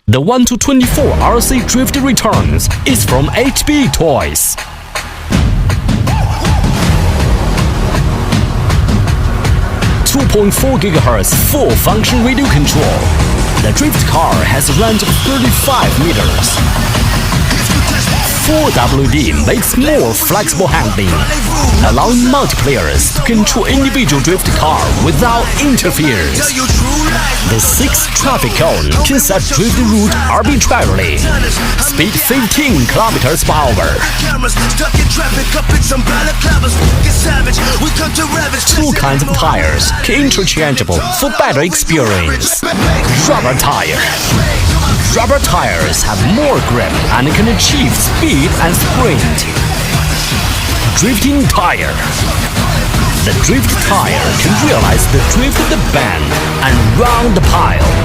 The 1-24 RC Drift Returns is from HB Toys. .4 GHz full-function radio control. The drift car has a range of 35 meters. 4WD makes more flexible handling, allowing multiplayers to control individual drift car without interference. The 6 traffic cone can set drift route arbitrarily. Speed 15 kilometers per hour. 2 kinds of tires, interchangeable for better experience. Rubber tire. Rubber tires have more grip and can achieve speed and sprint. Drifting tire. The drift tire can realize the drift of the bend and round the pile.